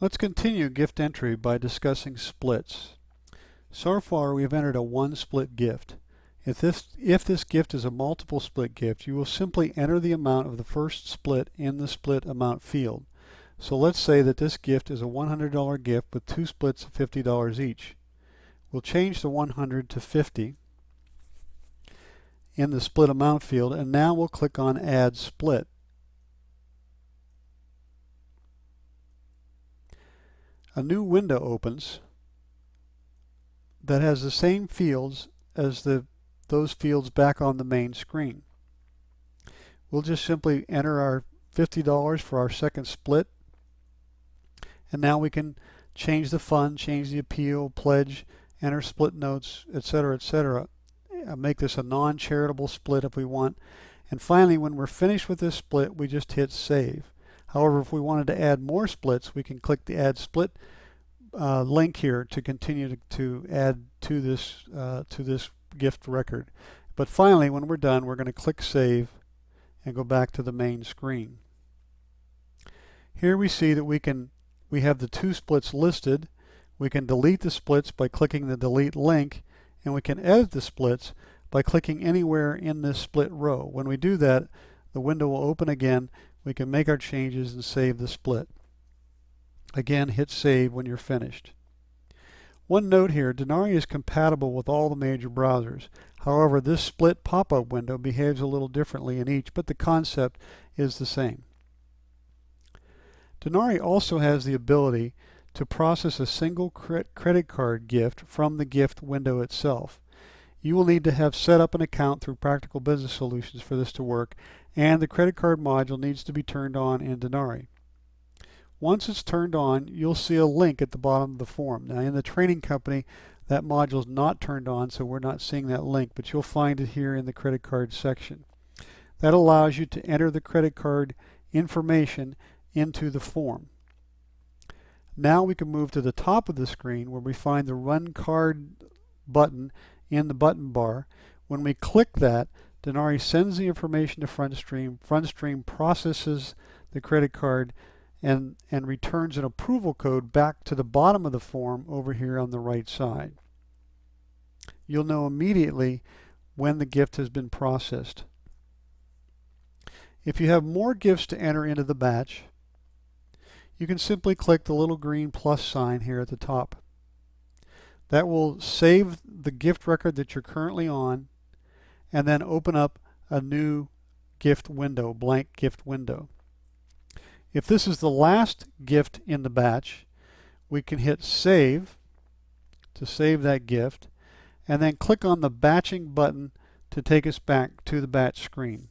Let's continue gift entry by discussing splits. So far we've entered a one split gift. If this gift is a multiple split gift, you will simply enter the amount of the first split in the split amount field. So let's say that this gift is a $100 gift with two splits of $50 each. We'll change the 100 to 50 in the split amount field, and now we'll click on Add Split. A new window opens that has the same fields as those fields back on the main screen. We'll just simply enter our $50 for our second split, and now we can change the fund, change the appeal, pledge, enter split notes, etc., etc. Make this a non-charitable split if we want. And finally, when we're finished with this split, we just hit Save. However, if we wanted to add more splits, we can click the Add Split link here to continue to add to this gift record. But finally, when we're done, we're going to click Save and go back to the main screen. Here we see that we have the two splits listed. We can delete the splits by clicking the Delete link, and we can edit the splits by clicking anywhere in this split row. When we do that, the window will open again. We can make our changes and save the split. Again, hit Save when you're finished. One note here, Denari is compatible with all the major browsers. However, this split pop-up window behaves a little differently in each, but the concept is the same. Denari also has the ability to process a single credit card gift from the gift window itself. You will need to have set up an account through Practical Business Solutions for this to work, and the credit card module needs to be turned on in Denari. Once it's turned on, you'll see a link at the bottom of the form. Now in the training company, that module is not turned on, so we're not seeing that link, but you'll find it here in the credit card section. That allows you to enter the credit card information into the form. Now we can move to the top of the screen where we find the Run Card button in the button bar. When we click that, Denari sends the information to FrontStream. FrontStream processes the credit card and returns an approval code back to the bottom of the form over here on the right side. You'll know immediately when the gift has been processed. If you have more gifts to enter into the batch, you can simply click the little green plus sign here at the top. That will save the gift record that you're currently on and then open up a new gift window, blank gift window. If this is the last gift in the batch, we can hit Save to save that gift, and then click on the Batching button to take us back to the batch screen.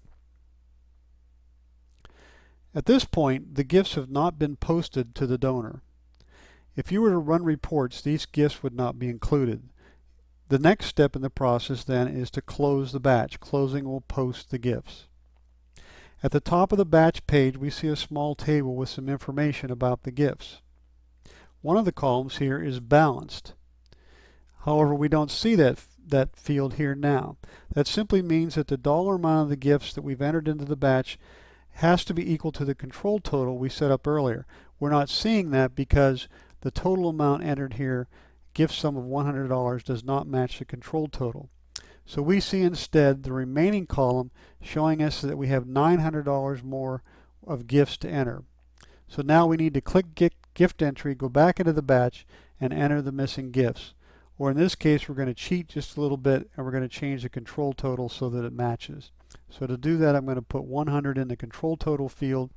At this point, the gifts have not been posted to the donor. If you were to run reports, these gifts would not be included. The next step in the process then is to close the batch. Closing will post the gifts. At the top of the batch page, we see a small table with some information about the gifts. One of the columns here is balanced. However, we don't see that field here now. That simply means that the dollar amount of the gifts that we've entered into the batch has to be equal to the control total we set up earlier. We're not seeing that because the total amount entered here, gift sum of $100, does not match the control total. So we see instead the remaining column showing us that we have $900 more of gifts to enter. So now we need to click gift entry, go back into the batch, and enter the missing gifts. Or in this case, we're going to cheat just a little bit, and we're going to change the control total so that it matches. So to do that, I'm going to put 100 in the control total field,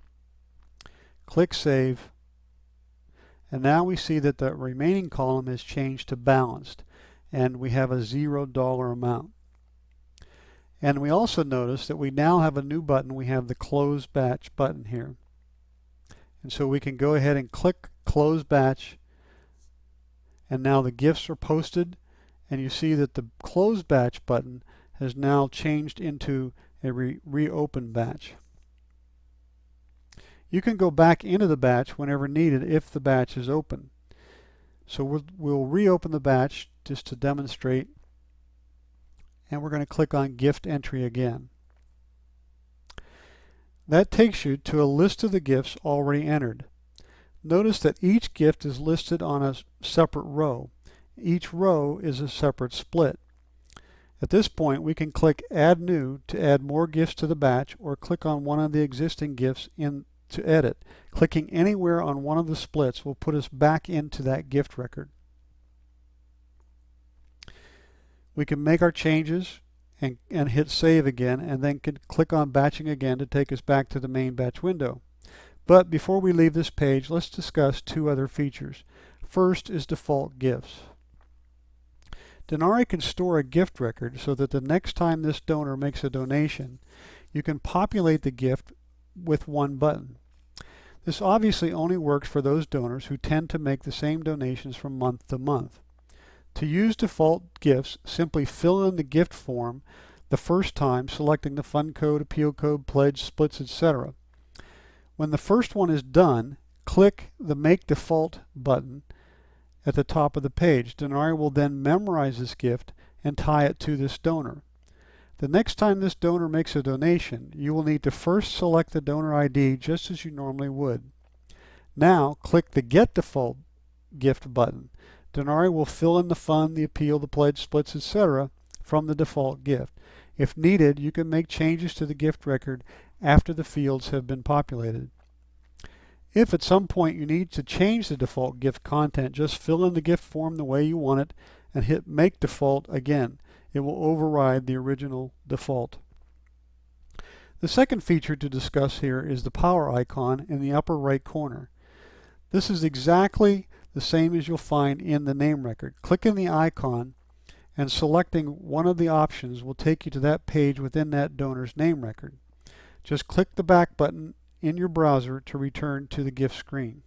click Save, and now we see that the remaining column has changed to balanced, and we have a $0 amount. And we also notice that we now have a new button. We have the Close Batch button here. And so we can go ahead and click Close Batch, and now the gifts are posted, and you see that the Close Batch button has now changed into a reopen batch. You can go back into the batch whenever needed if the batch is open. So we'll reopen the batch just to demonstrate, and we're going to click on gift entry again. That takes you to a list of the gifts already entered. Notice that each gift is listed on a separate row. Each row is a separate split. At this point, we can click Add New to add more gifts to the batch, or click on one of the existing gifts to edit. Clicking anywhere on one of the splits will put us back into that gift record. We can make our changes and hit Save again, and then can click on Batching again to take us back to the main batch window. But before we leave this page, let's discuss two other features. First is default gifts. Denari can store a gift record so that the next time this donor makes a donation, you can populate the gift with one button. This obviously only works for those donors who tend to make the same donations from month to month. To use default gifts, simply fill in the gift form the first time, selecting the fund code, appeal code, pledge, splits, etc. When the first one is done, click the Make Default button at the top of the page. Denari will then memorize this gift and tie it to this donor. The next time this donor makes a donation, you will need to first select the donor ID just as you normally would. Now, click the Get Default Gift button. Denari will fill in the fund, the appeal, the pledge, splits, etc. from the default gift. If needed, you can make changes to the gift record after the fields have been populated. If at some point you need to change the default gift content, just fill in the gift form the way you want it and hit Make Default again. It will override the original default. The second feature to discuss here is the power icon in the upper right corner. This is exactly the same as you'll find in the name record. Clicking the icon and selecting one of the options will take you to that page within that donor's name record. Just click the back button in your browser to return to the gift screen.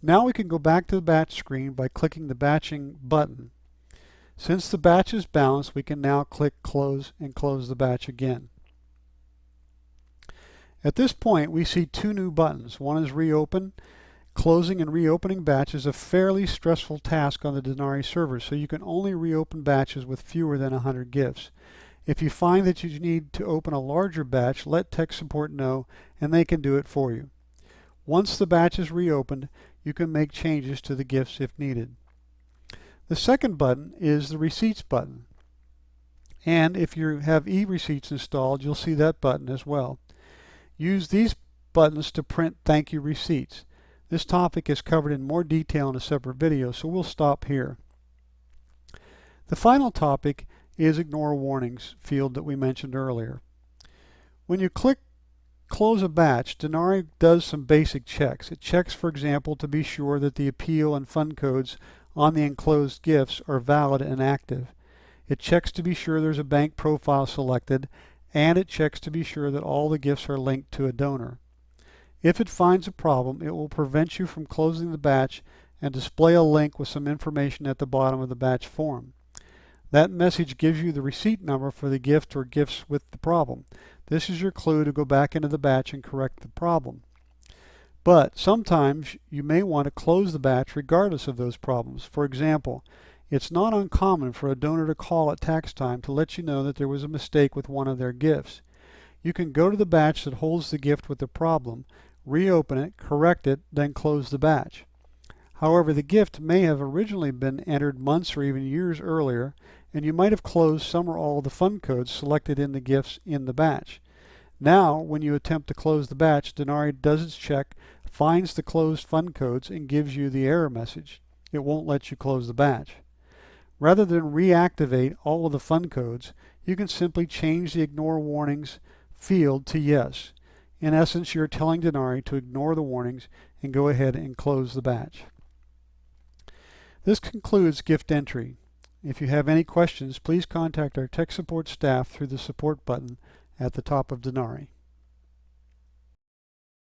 Now we can go back to the batch screen by clicking the batching button. Since the batch is balanced, we can now click Close and close the batch again. At this point, we see two new buttons. One is Reopen. Closing and reopening batches is a fairly stressful task on the Denari server, so you can only reopen batches with fewer than 100 gifts. If you find that you need to open a larger batch, let tech support know and they can do it for you. Once the batch is reopened, you can make changes to the gifts if needed. The second button is the Receipts button. And if you have e-receipts installed, you'll see that button as well. Use these buttons to print thank you receipts. This topic is covered in more detail in a separate video, so we'll stop here. The final topic is Ignore Warnings field that we mentioned earlier. When you click Close a batch, Denari does some basic checks. It checks, for example, to be sure that the appeal and fund codes on the enclosed gifts are valid and active. It checks to be sure there's a bank profile selected, and it checks to be sure that all the gifts are linked to a donor. If it finds a problem, it will prevent you from closing the batch and display a link with some information at the bottom of the batch form. That message gives you the receipt number for the gift or gifts with the problem. This is your clue to go back into the batch and correct the problem. But sometimes you may want to close the batch regardless of those problems. For example, it's not uncommon for a donor to call at tax time to let you know that there was a mistake with one of their gifts. You can go to the batch that holds the gift with the problem, reopen it, correct it, then close the batch. However, the gift may have originally been entered months or even years earlier, and you might have closed some or all of the fund codes selected in the gifts in the batch. Now, when you attempt to close the batch, Denari does its check, finds the closed fund codes, and gives you the error message. It won't let you close the batch. Rather than reactivate all of the fund codes, you can simply change the Ignore Warnings field to Yes. In essence, you're telling Denari to ignore the warnings and go ahead and close the batch. This concludes gift entry. If you have any questions, please contact our tech support staff through the support button at the top of Denari.